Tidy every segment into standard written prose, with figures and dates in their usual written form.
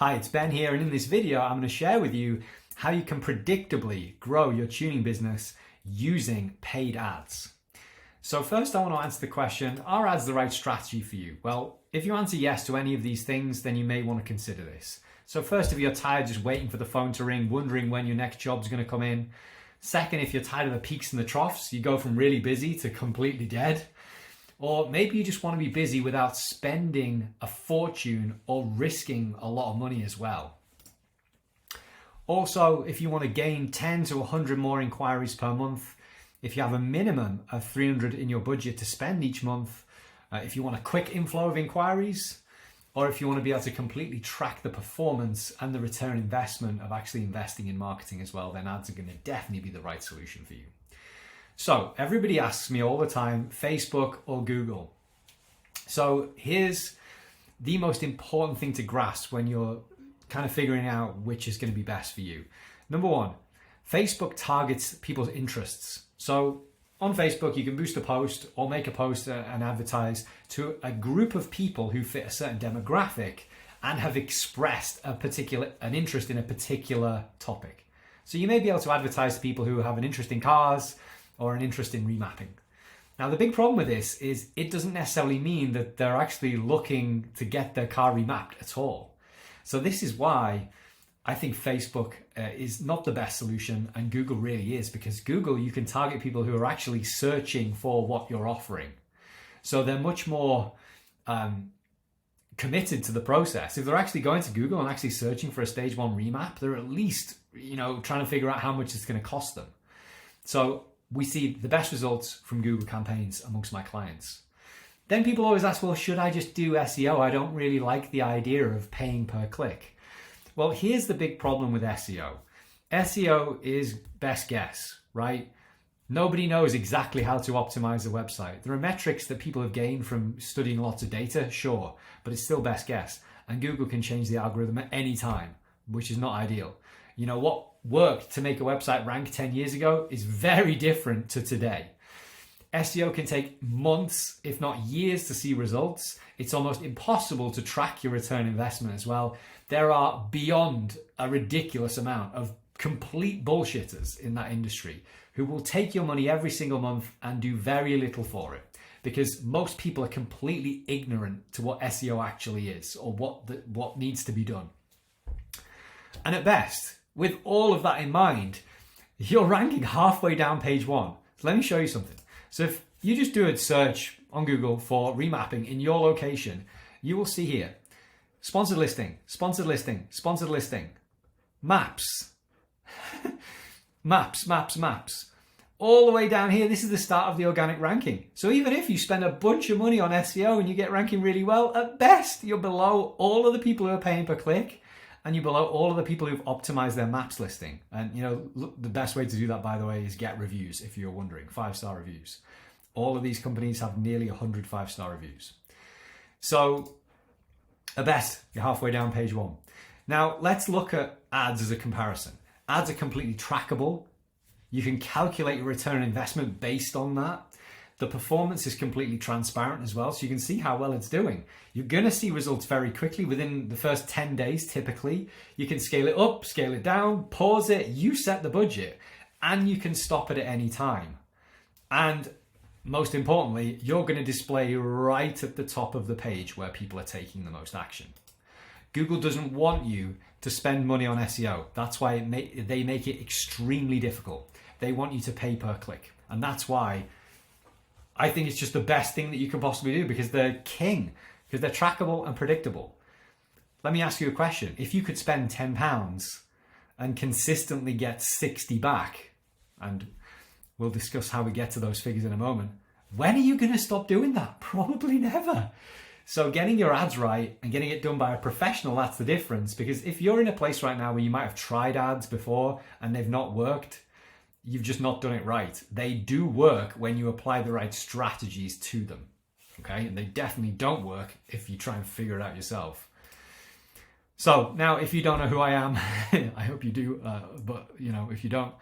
Hi, it's Ben here, and in this video I'm going to share with you how you can predictably grow your tuning business using paid ads. So first I want to answer the question, are ads the right strategy for you? Well, if you answer yes to any of these things, then you may want to consider this. So first, if you're tired just waiting for the phone to ring, wondering when your next job's going to come in. Second, if you're tired of the peaks and the troughs, you go from really busy to completely dead. Or maybe you just want to be busy without spending a fortune or risking a lot of money as well. Also, if you want to gain 10 to 100 more inquiries per month, if you have a minimum of 300 in your budget to spend each month, if you want a quick inflow of inquiries, or if you want to be able to completely track the performance and the return investment of actually investing in marketing as well, then ads are going to definitely be the right solution for you. So everybody asks me all the time, Facebook or Google. So here's the most important thing to grasp when you're kind of figuring out which is going to be best for you. Number one, Facebook targets people's interests. So on Facebook, you can boost a post or make a post and advertise to a group of people who fit a certain demographic and have expressed an interest in a particular topic. So you may be able to advertise to people who have an interest in cars or an interest in remapping. Now, the big problem with this is it doesn't necessarily mean that they're actually looking to get their car remapped at all. So this is why I think Facebook is not the best solution and Google really is, because Google, you can target people who are actually searching for what you're offering. So they're much more committed to the process. If they're actually going to Google and actually searching for a stage 1 remap, they're at least, trying to figure out how much it's going to cost them. So we see the best results from Google campaigns amongst my clients. Then people always ask, well, should I just do SEO? I don't really like the idea of paying per click. Well, here's the big problem with SEO. SEO is best guess, right? Nobody knows exactly how to optimize a website. There are metrics that people have gained from studying lots of data, sure, but it's still best guess. And Google can change the algorithm at any time, which is not ideal. What worked to make a website rank 10 years ago is very different to today. SEO can take months, if not years, to see results. It's almost impossible to track your return investment as well. There are beyond a ridiculous amount of complete bullshitters in that industry who will take your money every single month and do very little for it, because most people are completely ignorant to what SEO actually is or what needs to be done. And at best, with all of that in mind, you're ranking halfway down page 1. So let me show you something. So if you just do a search on Google for remapping in your location, you will see here, sponsored listing, sponsored listing, sponsored listing, maps, maps. All the way down here, this is the start of the organic ranking. So even if you spend a bunch of money on SEO and you get ranking really well, at best, you're below all of the people who are paying per click, and you're below all of the people who've optimized their maps listing. And the best way to do that, by the way, is get reviews, if you're wondering, 5-star reviews. All of these companies have nearly 100 5-star reviews. So at best, you're halfway down page 1. Now let's look at ads as a comparison. Ads are completely trackable. You can calculate your return on investment based on that. The performance is completely transparent as well, so you can see how well it's doing. You're going to see results very quickly within the first 10 days, typically. You can scale it up, scale it down, pause it, you set the budget, and you can stop it at any time. And most importantly, you're going to display right at the top of the page where people are taking the most action. Google doesn't want you to spend money on SEO. That's why they make it extremely difficult. They want you to pay per click. And that's why I think it's just the best thing that you can possibly do, because they're king, because they're trackable and predictable. Let me ask you a question. If you could spend £10 and consistently get 60 back, and we'll discuss how we get to those figures in a moment, when are you going to stop doing that? Probably never. So getting your ads right and getting it done by a professional, that's the difference. Because if you're in a place right now where you might have tried ads before and they've not worked, you've just not done it right. They do work when you apply the right strategies to them, okay? And they definitely don't work if you try and figure it out yourself. So now, if you don't know who I am, I hope you do, but if you don't,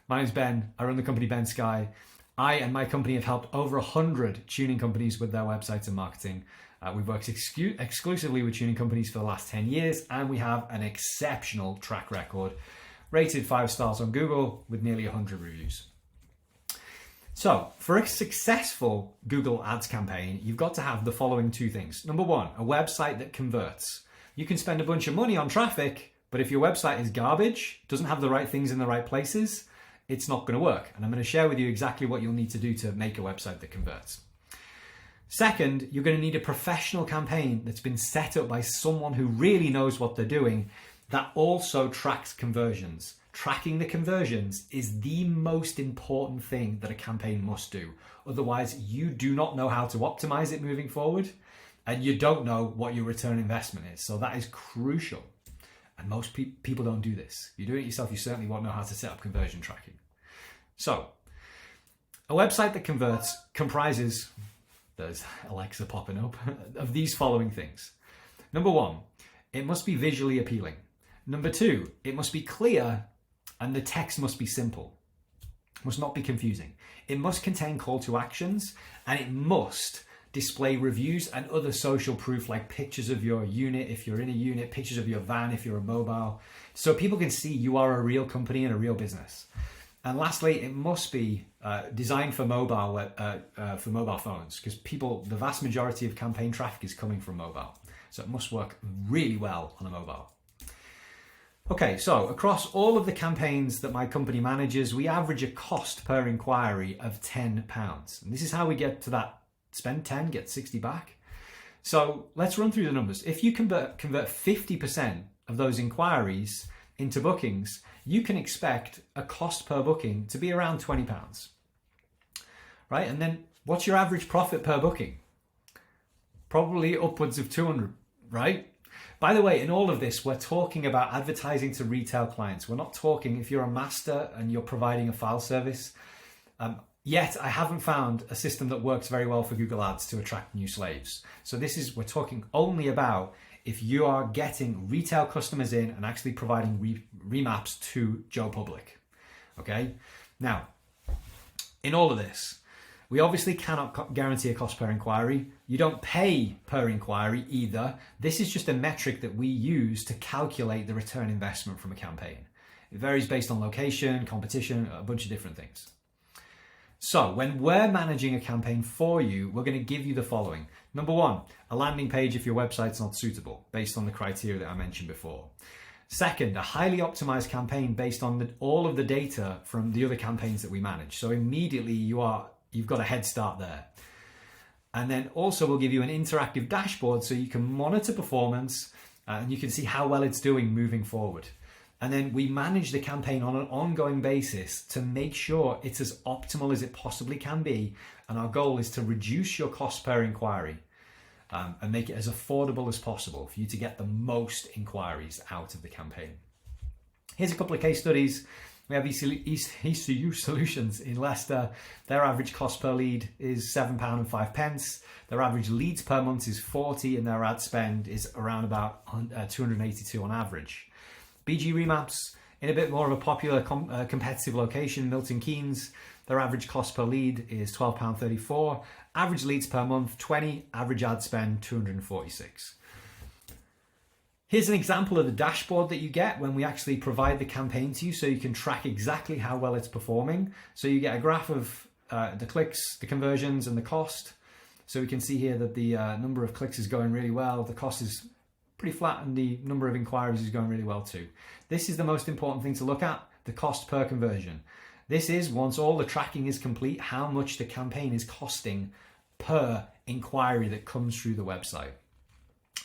my name's Ben. I run the company Ben Sky. I and my company have helped over 100 tuning companies with their websites and marketing. We've worked exclusively with tuning companies for the last 10 years, and we have an exceptional track record, rated 5 stars on Google with nearly 100 reviews. So for a successful Google Ads campaign, you've got to have the following 2 things. Number 1, a website that converts. You can spend a bunch of money on traffic, but if your website is garbage, doesn't have the right things in the right places, it's not going to work. And I'm going to share with you exactly what you'll need to do to make a website that converts. Second, you're going to need a professional campaign that's been set up by someone who really knows what they're doing, that also tracks conversions. Tracking the conversions is the most important thing that a campaign must do. Otherwise, you do not know how to optimize it moving forward, and you don't know what your return on investment is. So that is crucial. And most people don't do this. You do it yourself, you certainly won't know how to set up conversion tracking. So, a website that converts comprises, there's Alexa popping up, of these following things. Number 1, it must be visually appealing. Number 2, it must be clear and the text must be simple. It must not be confusing. It must contain call to actions, and it must display reviews and other social proof like pictures of your unit if you're in a unit, pictures of your van if you're a mobile, so people can see you are a real company and a real business. And lastly, it must be designed for mobile phones, because the vast majority of campaign traffic is coming from mobile. So it must work really well on a mobile. Okay, so across all of the campaigns that my company manages, we average a cost per inquiry of £10. And this is how we get to that spend 10, get 60 back. So let's run through the numbers. If you convert 50% of those inquiries into bookings, you can expect a cost per booking to be around £20, right? And then what's your average profit per booking? Probably upwards of 200, right? By the way, in all of this, we're talking about advertising to retail clients. We're not talking if you're a master and you're providing a file service. Yet I haven't found a system that works very well for Google Ads to attract new slaves. So we're talking only about if you are getting retail customers in and actually providing remaps to Joe Public. Okay. Now, in all of this, we obviously cannot guarantee a cost per inquiry. You don't pay per inquiry either. This is just a metric that we use to calculate the return investment from a campaign. It varies based on location, competition, a bunch of different things. So when we're managing a campaign for you, we're going to give you the following. Number 1, a landing page if your website's not suitable, based on the criteria that I mentioned before. Second, a highly optimized campaign based on all of the data from the other campaigns that we manage. So immediately you've got a head start there. And then also we'll give you an interactive dashboard so you can monitor performance and you can see how well it's doing moving forward. And then we manage the campaign on an ongoing basis to make sure it's as optimal as it possibly can be. And our goal is to reduce your cost per inquiry and make it as affordable as possible for you to get the most inquiries out of the campaign. Here's a couple of case studies. We have ECU Solutions in Leicester. Their average cost per lead is £7.05. Their average leads per month is 40, and their ad spend is around about 282 on average. BG Remaps, in a bit more of a popular competitive location, Milton Keynes, their average cost per lead is £12.34. Average leads per month, 20. Average ad spend, 246. Here's an example of the dashboard that you get when we actually provide the campaign to you, so you can track exactly how well it's performing. So you get a graph of the clicks, the conversions, and the cost. So we can see here that the number of clicks is going really well. The cost is pretty flat, and the number of inquiries is going really well too. This is the most important thing to look at, the cost per conversion. This is, once all the tracking is complete, how much the campaign is costing per inquiry that comes through the website.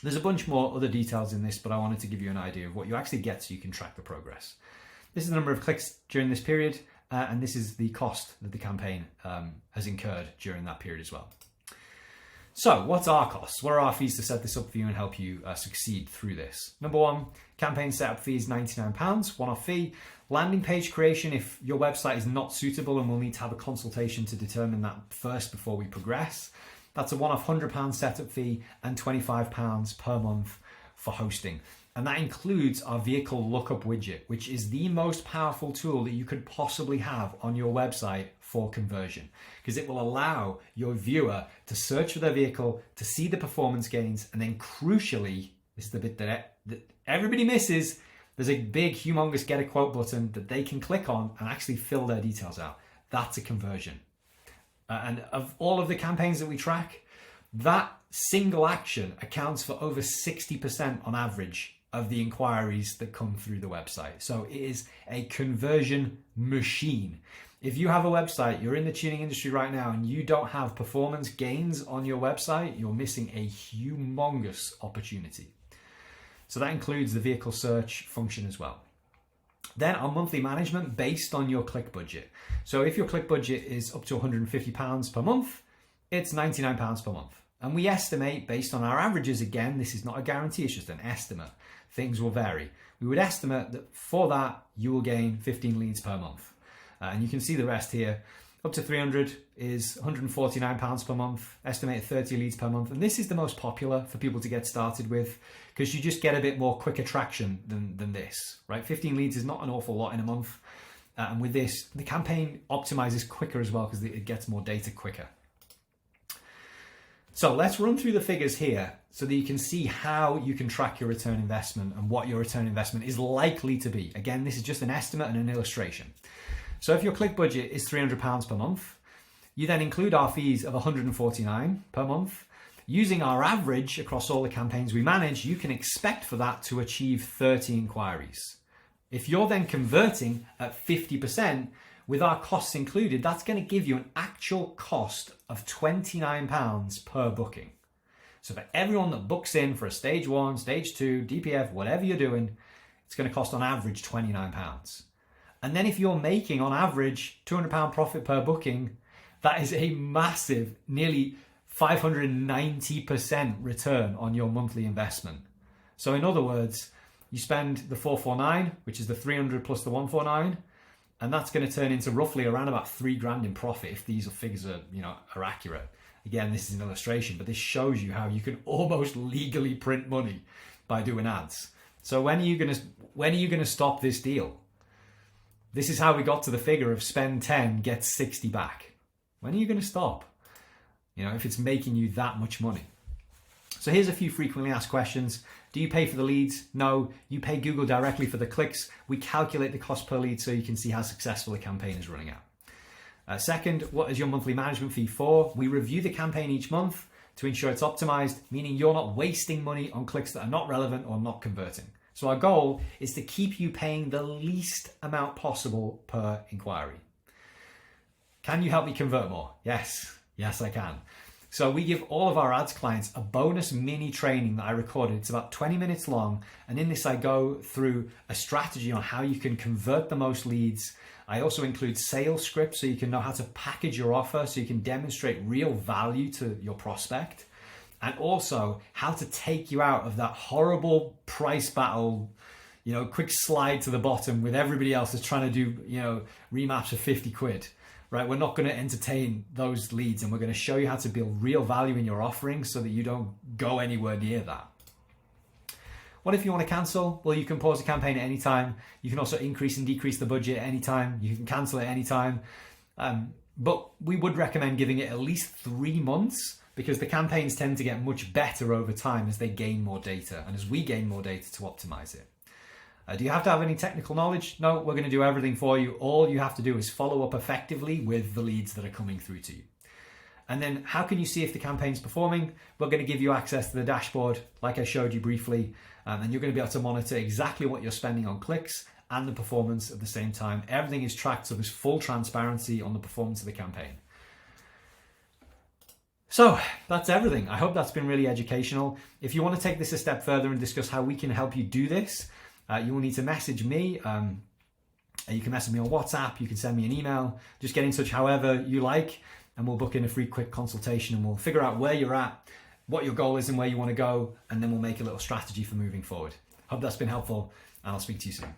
There's a bunch more other details in this, but I wanted to give you an idea of what you actually get so you can track the progress. This is the number of clicks during this period, and this is the cost that the campaign has incurred during that period as well. So what's our costs? What are our fees to set this up for you and help you succeed through this? Number 1, campaign setup fee is £99, one-off fee. Landing page creation, if your website is not suitable and we'll need to have a consultation to determine that first before we progress, that's a one-off £100 setup fee and £25 per month for hosting. And that includes our vehicle lookup widget, which is the most powerful tool that you could possibly have on your website for conversion, because it will allow your viewer to search for their vehicle, to see the performance gains, and then crucially, this is the bit that everybody misses, there's a big, humongous get a quote button that they can click on and actually fill their details out. That's a conversion. And of all of the campaigns that we track, that single action accounts for over 60% on average of the inquiries that come through the website. So it is a conversion machine. If you have a website, you're in the tuning industry right now, and you don't have performance gains on your website, you're missing a humongous opportunity. So that includes the vehicle search function as well. Then our monthly management based on your click budget. So if your click budget is up to £150 per month, it's £99 per month. And we estimate based on our averages, again, this is not a guarantee, it's just an estimate. Things will vary. We would estimate that for that, you will gain 15 leads per month. And you can see the rest here. Up to 300 is £149 per month, estimated 30 leads per month. And this is the most popular for people to get started with, because you just get a bit more quicker traction than this, right? 15 leads is not an awful lot in a month. And with this, the campaign optimizes quicker as well because it gets more data quicker. So let's run through the figures here so that you can see how you can track your return investment and what your return investment is likely to be. Again, this is just an estimate and an illustration. So if your click budget is £300 per month, you then include our fees of $149 per month. Using our average across all the campaigns we manage, you can expect for that to achieve 30 inquiries. If you're then converting at 50%, with our costs included, that's going to give you an actual cost of £29 per booking. So for everyone that books in for a stage 1, stage 2, DPF, whatever you're doing, it's going to cost on average £29. And then if you're making on average £200 profit per booking, that is a massive, nearly 590% return on your monthly investment. So in other words, you spend the 449, which is the 300 plus the 149, and that's going to turn into roughly around about $3,000 in profit if these figures are accurate. Again, this is an illustration, but this shows you how you can almost legally print money by doing ads. So when are you going to stop this deal? This is how we got to the figure of spend 10, get 60 back. When are you going to stop? If it's making you that much money. So here's a few frequently asked questions. Do you pay for the leads? No, you pay Google directly for the clicks. We calculate the cost per lead so you can see how successful the campaign is running out. Second, what is your monthly management fee for? We review the campaign each month to ensure it's optimized, meaning you're not wasting money on clicks that are not relevant or not converting. So our goal is to keep you paying the least amount possible per inquiry. Can you help me convert more? Yes, I can. So we give all of our ads clients a bonus mini training that I recorded. It's about 20 minutes long. And in this, I go through a strategy on how you can convert the most leads. I also include sales scripts so you can know how to package your offer so you can demonstrate real value to your prospect. And also how to take you out of that horrible price battle, quick slide to the bottom with everybody else that's trying to do, remaps for 50 quid. Right, we're not going to entertain those leads, and we're going to show you how to build real value in your offering so that you don't go anywhere near that. What if you want to cancel? Well, you can pause the campaign at any time. You can also increase and decrease the budget at any time. You can cancel at any time. But we would recommend giving it at least 3 months because the campaigns tend to get much better over time as they gain more data and as we gain more data to optimize it. Do you have to have any technical knowledge? No, we're going to do everything for you. All you have to do is follow up effectively with the leads that are coming through to you. And then how can you see if the campaign's performing? We're going to give you access to the dashboard, like I showed you briefly, and you're going to be able to monitor exactly what you're spending on clicks and the performance at the same time. Everything is tracked, so there's full transparency on the performance of the campaign. So that's everything. I hope that's been really educational. If you want to take this a step further and discuss how we can help you do this, you will need to message me. You can message me on WhatsApp. You can send me an email. Just get in touch however you like, and we'll book in a free quick consultation, and we'll figure out where you're at, what your goal is and where you want to go, and then we'll make a little strategy for moving forward. Hope that's been helpful, and I'll speak to you soon.